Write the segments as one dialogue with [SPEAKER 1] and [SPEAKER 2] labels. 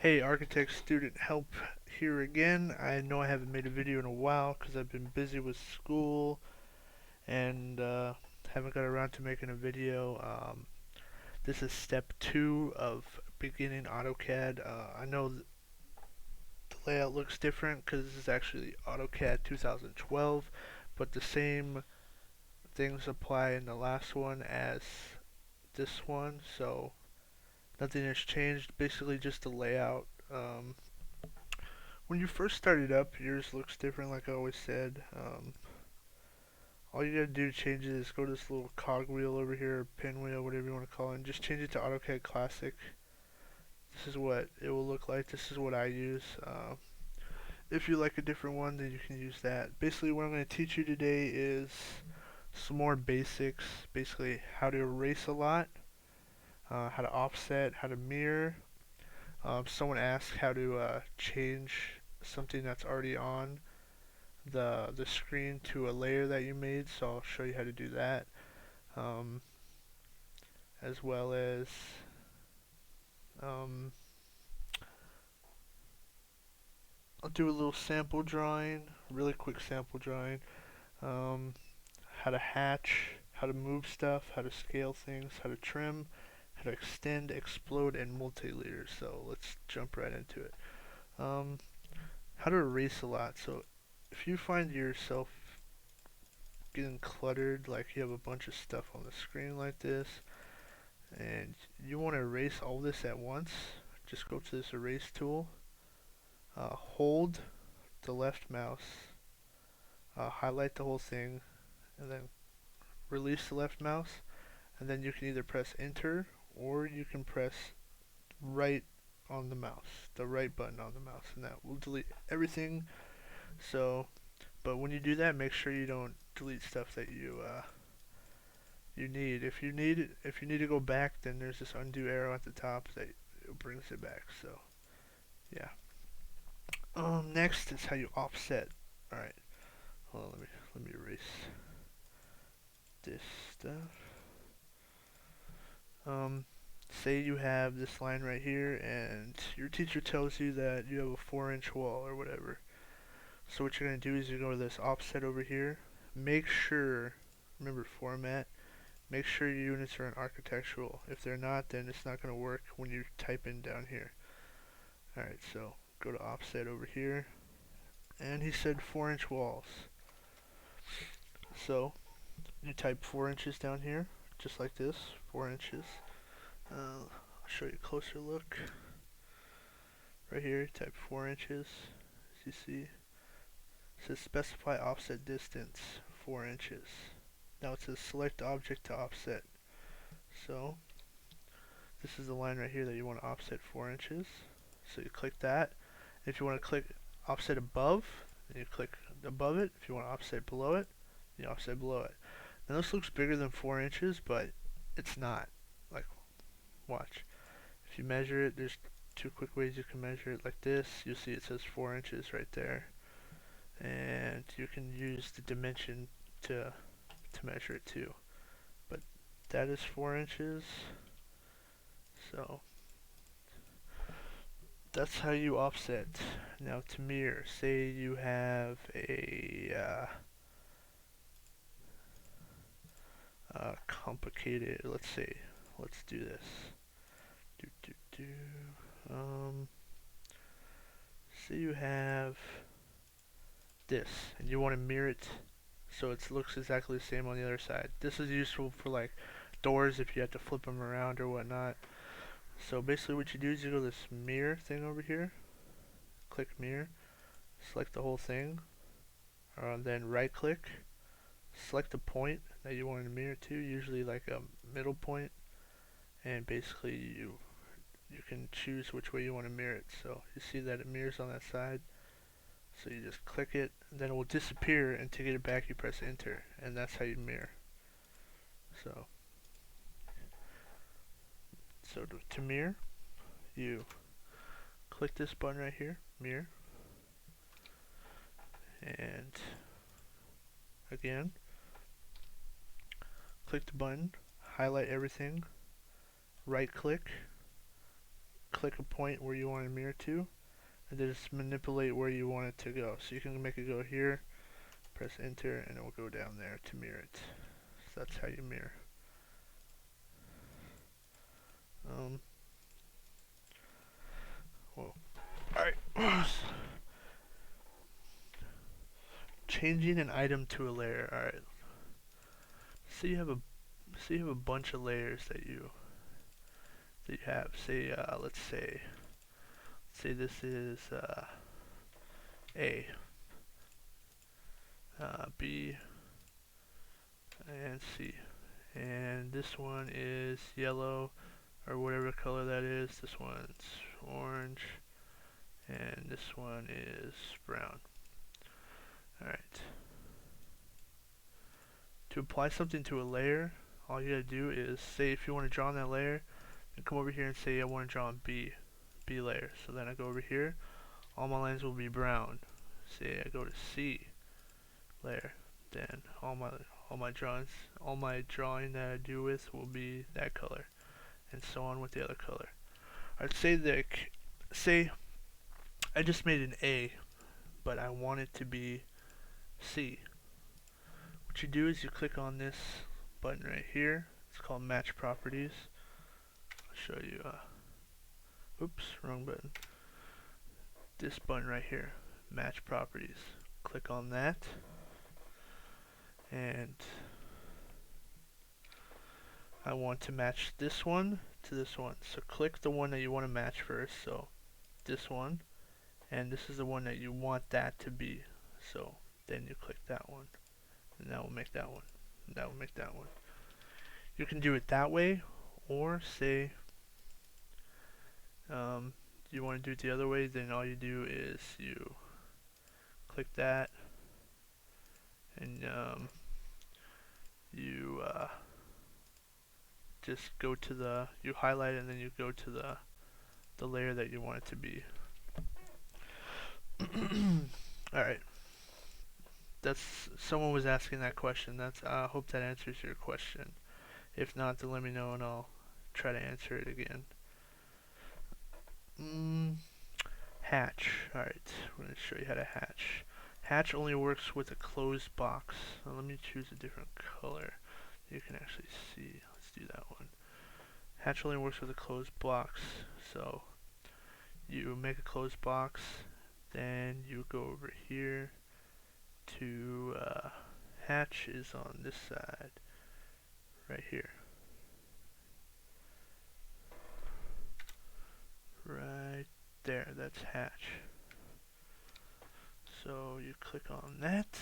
[SPEAKER 1] Hey, architect student help here again. I know I haven't made a video in a while because I've been busy with school and haven't got around to making a video. This is step 2 of beginning AutoCAD. I know the layout looks different because this is actually AutoCAD 2012, but the same things apply in the last one as this one, so nothing has changed. Basically, just the layout. When you first started up, yours looks different, like I always said. All you gotta do to change it is go to this little cogwheel over here, or pinwheel, whatever you want to call it, and just change it to AutoCAD Classic. This is what it will look like. This is what I use. If you like a different one, then you can use that. Basically, what I'm going to teach you today is some more basics. Basically, how to erase a lot, how to offset, how to mirror. Someone asked how to change something that's already on the screen to a layer that you made, so I'll show you how to do that, um, as well as um, I'll do a little sample drawing, really quick sample drawing, um, how to hatch, how to move stuff, how to scale things, how to trim, how to extend, explode, and multileader. So let's jump right into it. Um, how to erase a lot. So if you find yourself getting cluttered, like you have a bunch of stuff on the screen like this, and you want to erase all this at once, just go to this erase tool, hold the left mouse, highlight the whole thing, and then release the left mouse, and then you can either press enter or you can press right on the mouse, the right button on the mouse, and that will delete everything. So, but when you do that, make sure you don't delete stuff that you need. If you need to go back, then there's this undo arrow at the top that brings it back. So yeah. Next is how you offset. All right. Hold on. Let me erase this stuff. Say you have this line right here, and your teacher tells you that you have a 4-inch wall or whatever. So what you're gonna do is you go to this offset over here. Make sure, remember format. Make sure your units are in architectural. If they're not, then it's not going to work when you type in down here. Alright, so go to offset over here. And he said 4-inch walls. So you type 4 inches down here, just like this, 4 inches. I'll show you a closer look. Right here, type 4 inches, as you see. It says specify offset distance, 4 inches. Now it says select object to offset. So this is the line right here that you want to offset 4 inches. So you click that. If you want to click offset above, then you click above it. If you want to offset below it, you offset below it. Now this looks bigger than 4 inches, but it's not. Like, watch. If you measure it, there's two quick ways you can measure it. Like this, you'll see it says 4 inches right there. And you can use the dimension to measure it too. But that is 4 inches. So that's how you offset. Now to mirror, say you have a complicated, let's do this. Do, do, do. Say you have this, and you want to mirror it so it looks exactly the same on the other side. This is useful for like doors if you have to flip them around or whatnot. So basically what you do is you go to this mirror thing over here, click mirror, select the whole thing, then right click, select a point that you want to mirror to, usually like a middle point, and basically you can choose which way you want to mirror it. So you see that it mirrors on that side, so you just click it, and then it will disappear, and to get it back you press enter, and that's how you mirror. So to mirror, you click this button right here, mirror, and again click the button, highlight everything, right click, click a point where you want to mirror to, and then just manipulate where you want it to go. So you can make it go here, press enter, and it will go down there to mirror it. So that's how you mirror. Whoa. Alright. Changing an item to a layer. Alright. So you have a bunch of layers that you have. Say let's say this is A, B, and C. And this one is yellow, or whatever color that is. This one's orange, and this one is brown. Alright. To apply something to a layer, all you gotta do is say if you want to draw on that layer, and come over here and say I want to draw on B layer. So then I go over here, all my lines will be brown. Say I go to C layer, then all my drawing that I do with will be that color, and so on with the other color. I'd say I just made an A, but I want it to be C. What you do is you click on this button right here. It's called Match Properties. I'll show you. Oops, wrong button. This button right here, Match Properties. Click on that, and I want to match this one to this one. So click the one that you want to match first. So this one, and this is the one that you want that to be. So then you click that one, and that will make that one, and that will make that one. You can do it that way, or say you want to do it the other way. Then all you do is you click that, and you just go to you highlight it, and then you go to the layer that you want it to be. Alright. Someone was asking that question. I hope that answers your question. If not, then let me know and I'll try to answer it again. Hatch. Alright, we're going to show you how to hatch. Hatch only works with a closed box. Now let me choose a different color. You can actually see. Let's do that one. Hatch only works with a closed box. So you make a closed box, then you go over here to hatch is on this side right here. Right there, that's hatch. So you click on that,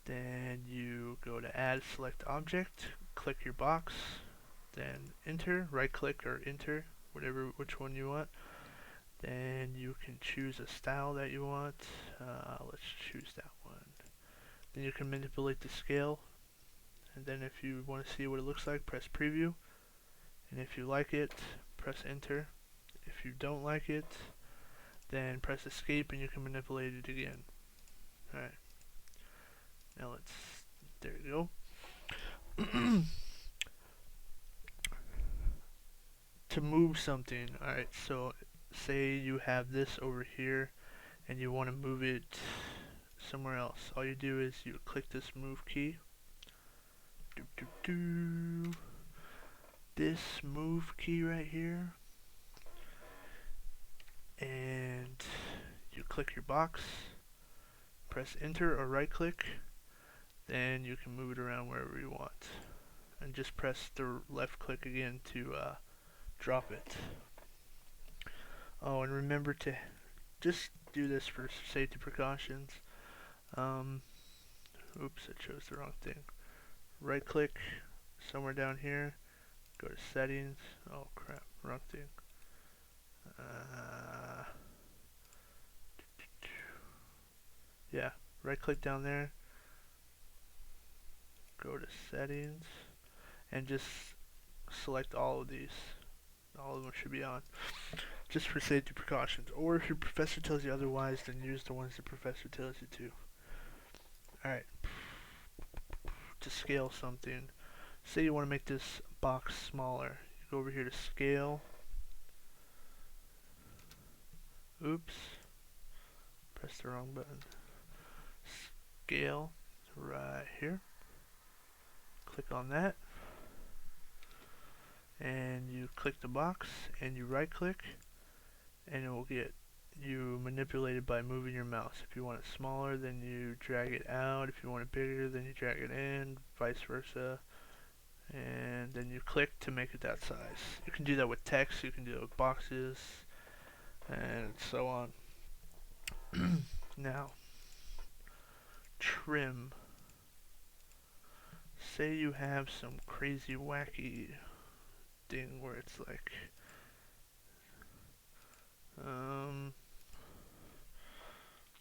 [SPEAKER 1] then you go to add select object, click your box, then enter, right click or enter, which one you want. Then you can choose a style that you want. Let's choose that one. Then you can manipulate the scale, and then if you want to see what it looks like, press preview, and if you like it, press enter. If you don't like it, then press escape and you can manipulate it again. Alright, now there you go. To move something, alright, so say you have this over here and you want to move it somewhere else. All you do is you click this move key. This move key right here, and you click your box, press enter or right click, then you can move it around wherever you want, and just press the left click again to drop it. Oh, and remember to just do this for safety precautions. Oops, I chose the wrong thing. Right click somewhere down here, go to settings. Oh crap, wrong thing. Yeah, right click down there, go to settings, and just select all of these. All of them should be on, just for safety precautions. Or if your professor tells you otherwise, then use the ones the professor tells you to. Alright, to scale something, say you want to make this box smaller. You go over here to scale, oops, press the wrong button. Scale right here. Click on that, and you click the box, and you right click, and it will get you manipulated by moving your mouse. If you want it smaller, then you drag it out. If you want it bigger, then you drag it in, vice versa. And then you click to make it that size. You can do that with text, you can do it with boxes, and so on. Now, trim. Say you have some crazy wacky thing where it's like,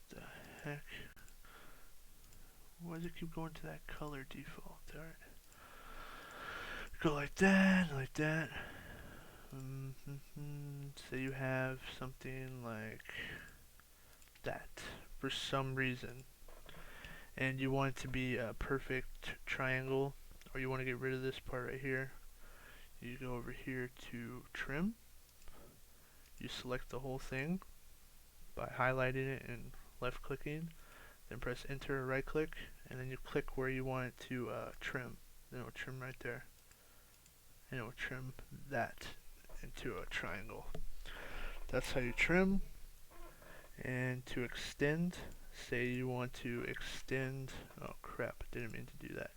[SPEAKER 1] the heck? Why does it keep going to that color default? Alright. Go like that, like that. Say you have something like that for some reason, and you want it to be a perfect triangle, or you want to get rid of this part right here. You go over here to trim. You select the whole thing by highlighting it and left clicking, then press enter or right click, and then you click where you want it to trim. Then it will trim right there, and it will trim that into a triangle. That's how you trim. And to extend, say you want to extend, oh crap, I didn't mean to do that.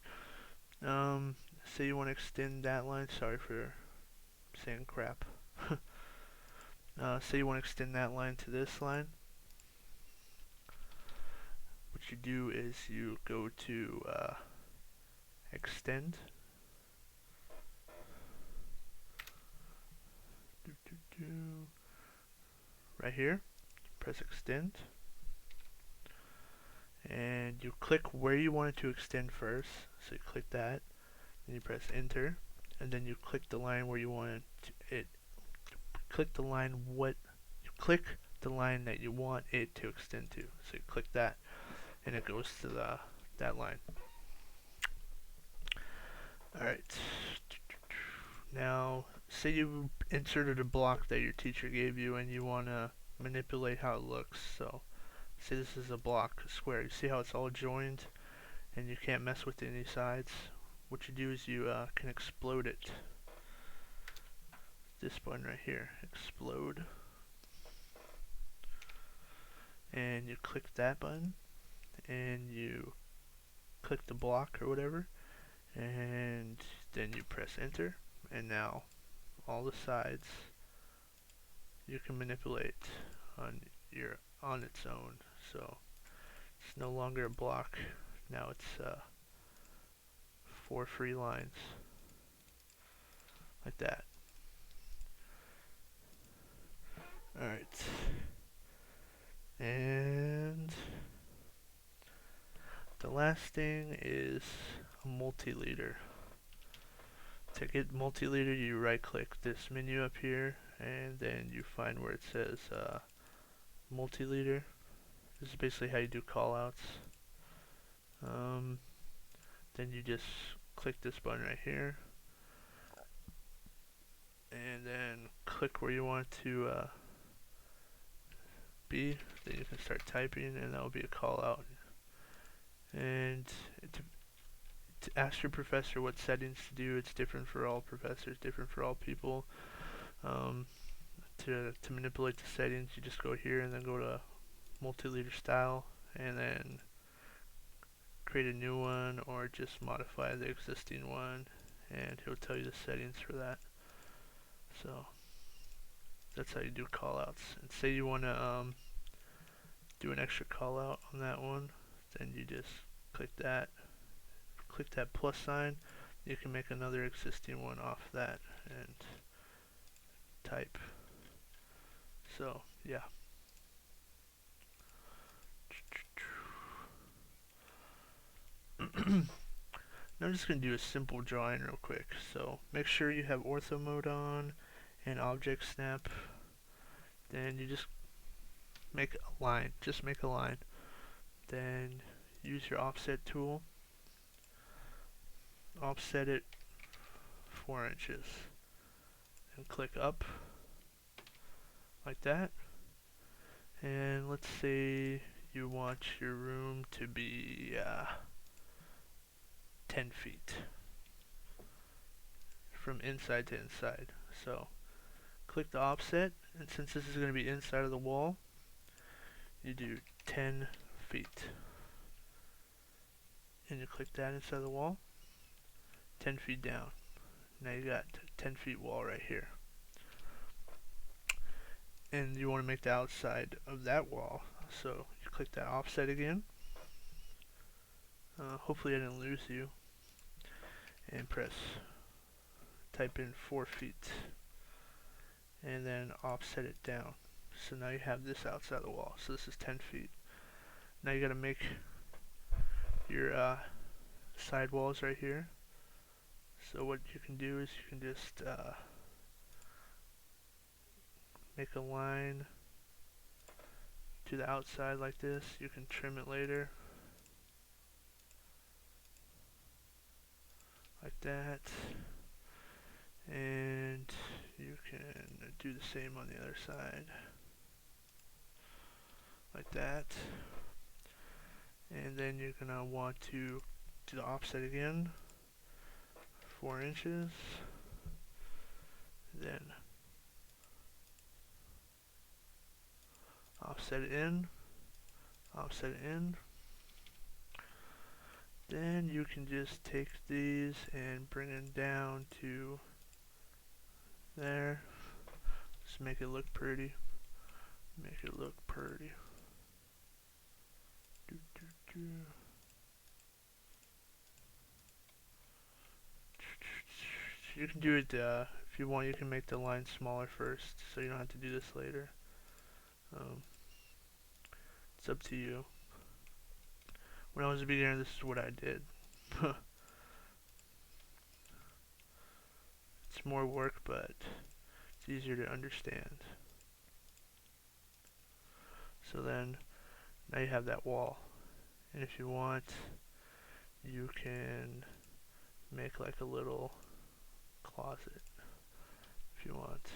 [SPEAKER 1] Say you want to extend that line, sorry for saying crap. Say you want to extend that line to this line. What you do is you go to extend. Right here, press extend. And you click where you want it to extend first. So you click that, then you press enter, and then you click the line where you want it. Click the line click the line that you want it to extend to. So you click that, and it goes to that line. Alright. Now, say you inserted a block that your teacher gave you and you want to manipulate how it looks. So, say this is a block, a square. You see how it's all joined and you can't mess with any sides? What you do is you can explode it. This button right here, explode. And you click that button and you click the block or whatever, and then you press enter, and now all the sides you can manipulate on its own. So it's no longer a block, now it's 4 free lines like that. Alright, and the last thing is a multileader. To get multileader, you right click this menu up here, and then you find where it says multileader. This is basically how you do callouts. Then you just click this button right here, and then click where you want it to be. Then you can start typing, and that will be a callout. And to ask your professor what settings to do, it's different for all professors, different for all people. To manipulate the settings, you just go here and then go to multileader style, and then create a new one or just modify the existing one, and he'll tell you the settings for that. So that's how you do callouts. And say you want to do an extra callout on that one, then you just click that plus sign. You can make another existing one off that and type. So yeah. Now I'm just going to do a simple drawing real quick. So make sure you have ortho mode on and object snap. Then you just make a line. Just make a line. Then use your offset tool. Offset it 4 inches. And click up like that. And let's say you want your room to be 10 feet from inside to inside. So click the offset, and since this is going to be inside of the wall, you do 10 feet. And you click that inside the wall, 10 feet down. Now you got 10 feet wall right here. And you want to make the outside of that wall. So you click that offset again. Hopefully I didn't lose you. And type in 4 feet. And then offset it down. So now you have this outside the wall. So this is 10 feet. Now you got to make your side walls right here. So what you can do is you can just make a line to the outside like this. You can trim it later. Like that. And you can do the same on the other side. Like that. And then you're going to want to do the offset again. 4 inches. Then offset it in. Offset it in. Then you can just take these and bring them down to there. Just make it look pretty. Make it look pretty. You can do it if you want. You can make the line smaller first, so you don't have to do this later. It's up to you. When I was a beginner, this is what I did. It's more work, but it's easier to understand. So then, now you have that wall. And if you want, you can make like a little closet if you want.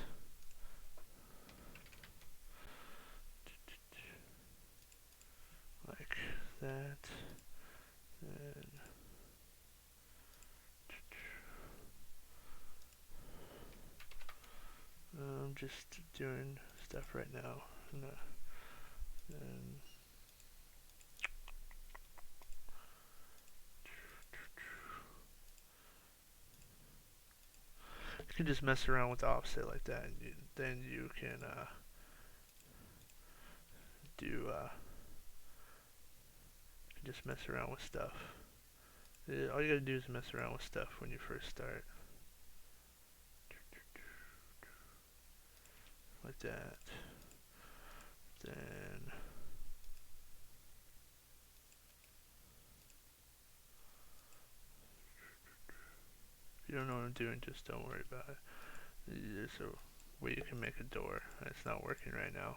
[SPEAKER 1] Like that. And I'm just doing stuff right now. And you can just mess around with the offset like that, and then you can just mess around with stuff. All you gotta do is mess around with stuff when you first start. Like that. Then if you don't know what I'm doing, just don't worry about it. There's a way you can make a door. It's not working right now.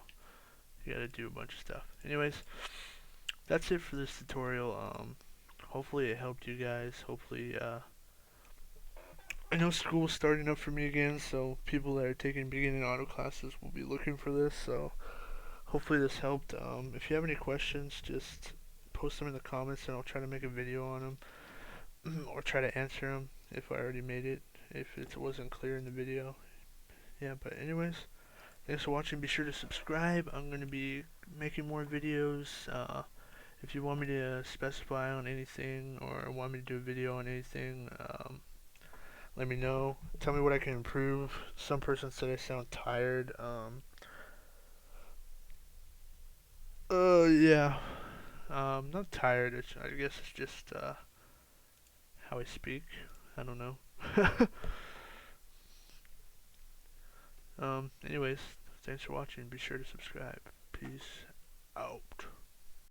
[SPEAKER 1] You gotta do a bunch of stuff. Anyways, that's it for this tutorial. Hopefully it helped you guys. Hopefully, I know school's starting up for me again, so people that are taking beginning auto classes will be looking for this, so hopefully this helped. If you have any questions, just post them in the comments and I'll try to make a video on them, or try to answer them if I already made it, if it wasn't clear in the video. Yeah, but anyways, thanks for watching. Be sure to subscribe. I'm going to be making more videos. If you want me to specify on anything or want me to do a video on anything, let me know. Tell me what I can improve. Some person said I sound tired. Yeah. Not tired. I guess it's just how I speak. I don't know. Anyways, thanks for watching. Be sure to subscribe. Peace out.